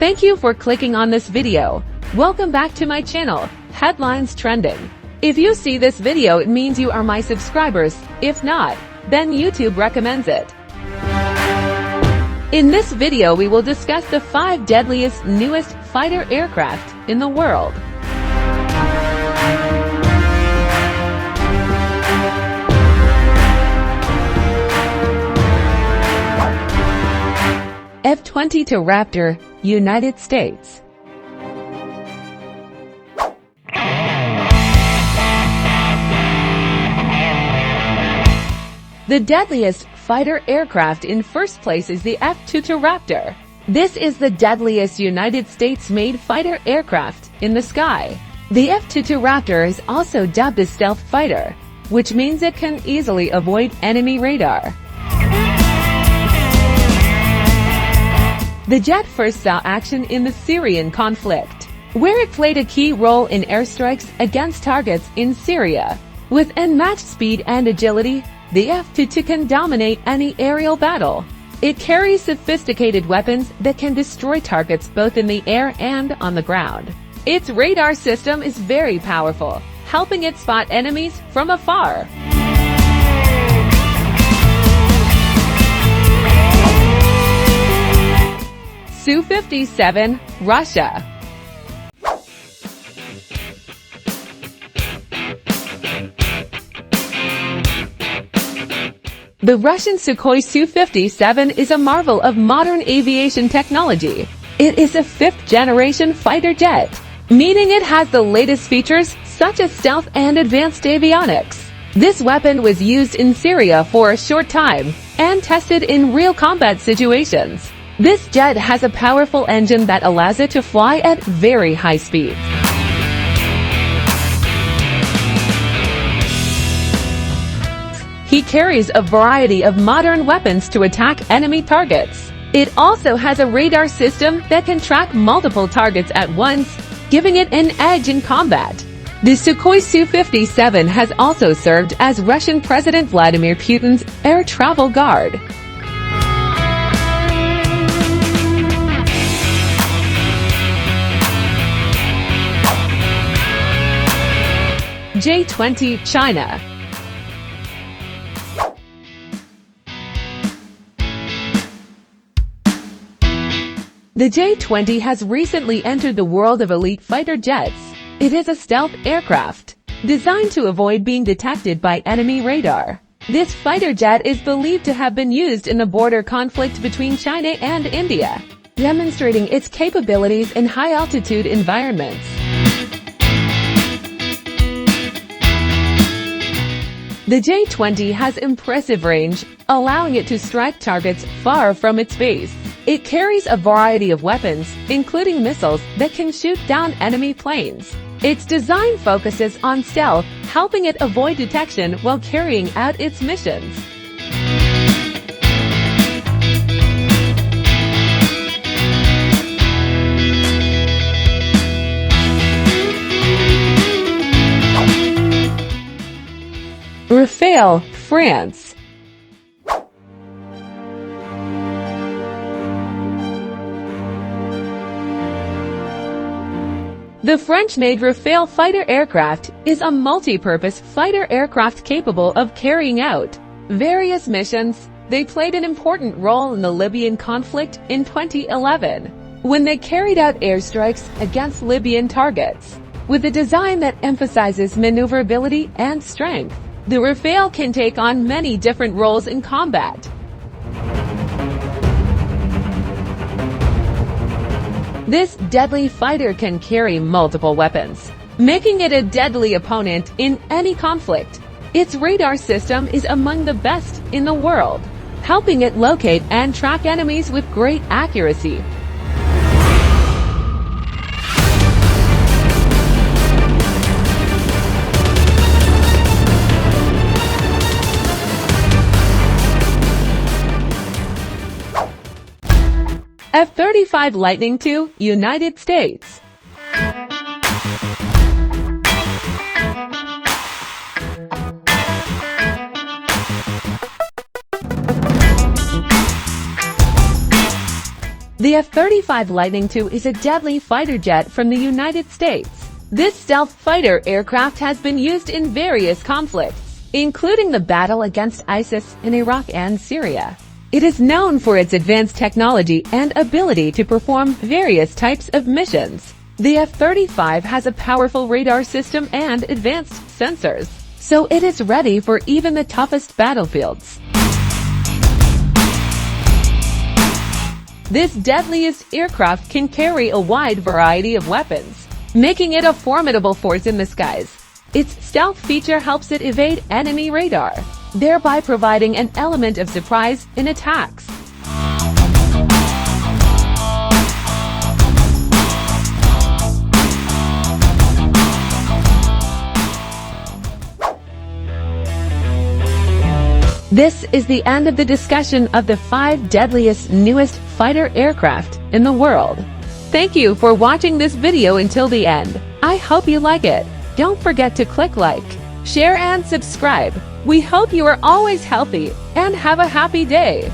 Thank you for clicking on this video. Welcome back to my channel, Headlines Trending. If you see this video, it means you are my subscribers. If not, then YouTube recommends it. In this video, we will discuss the 5 deadliest, newest fighter aircraft in the world. F22 Raptor, United States. The deadliest fighter aircraft in first place is the F22 Raptor. This is the deadliest United States-made fighter aircraft in the sky. The F22 Raptor is also dubbed a stealth fighter, which means it can easily avoid enemy radar. The jet first saw action in the Syrian conflict, where it played a key role in airstrikes against targets in Syria. With unmatched speed and agility, the F-22 can dominate any aerial battle. It carries sophisticated weapons that can destroy targets both in the air and on the ground. Its radar system is very powerful, helping it spot enemies from afar. Su57 Russia. The Russian Sukhoi Su57 is a marvel of modern aviation technology. It is a 5th-generation fighter jet, meaning it has the latest features such as stealth and advanced avionics. This weapon was used in Syria for a short time and tested in real combat situations. This jet has a powerful engine that allows it to fly at very high speeds. He carries a variety of modern weapons to attack enemy targets. It also has a radar system that can track multiple targets at once, giving it an edge in combat. The Sukhoi Su57 has also served as Russian President Vladimir Putin's air travel guard. J20 China. The J20 has recently entered the world of elite fighter jets. It is a stealth aircraft, designed to avoid being detected by enemy radar. This fighter jet is believed to have been used in the border conflict between China and India, demonstrating its capabilities in high-altitude environments. The J20 has impressive range, allowing it to strike targets far from its base. It carries a variety of weapons, including missiles that can shoot down enemy planes. Its design focuses on stealth, helping it avoid detection while carrying out its missions. Rafale France. The French-made Rafale fighter aircraft is a multi-purpose fighter aircraft capable of carrying out various missions. They played an important role in the Libyan conflict in 2011, when they carried out airstrikes against Libyan targets. With a design that emphasizes maneuverability and strength, the Rafale can take on many different roles in combat. This deadly fighter can carry multiple weapons, making it a deadly opponent in any conflict. Its radar system is among the best in the world, helping it locate and track enemies with great accuracy. F35 Lightning II, United States. The The F-35 Lightning II is a deadly fighter jet from the United States. This stealth fighter aircraft has been used in various conflicts, including the battle against ISIS in Iraq and Syria. It is known for its advanced technology and ability to perform various types of missions. The F-35 has a powerful radar system and advanced sensors, so it is ready for even the toughest battlefields. This deadliest aircraft can carry a wide variety of weapons, making it a formidable force in the skies. Its stealth feature helps it evade enemy radar, thereby providing an element of surprise in attacks. This is the end of the discussion of the 5 deadliest newest fighter aircraft in the world. Thank you for watching this video until the end. I hope you like it. Don't forget to click like, share and subscribe. We hope you are always healthy and have a happy day.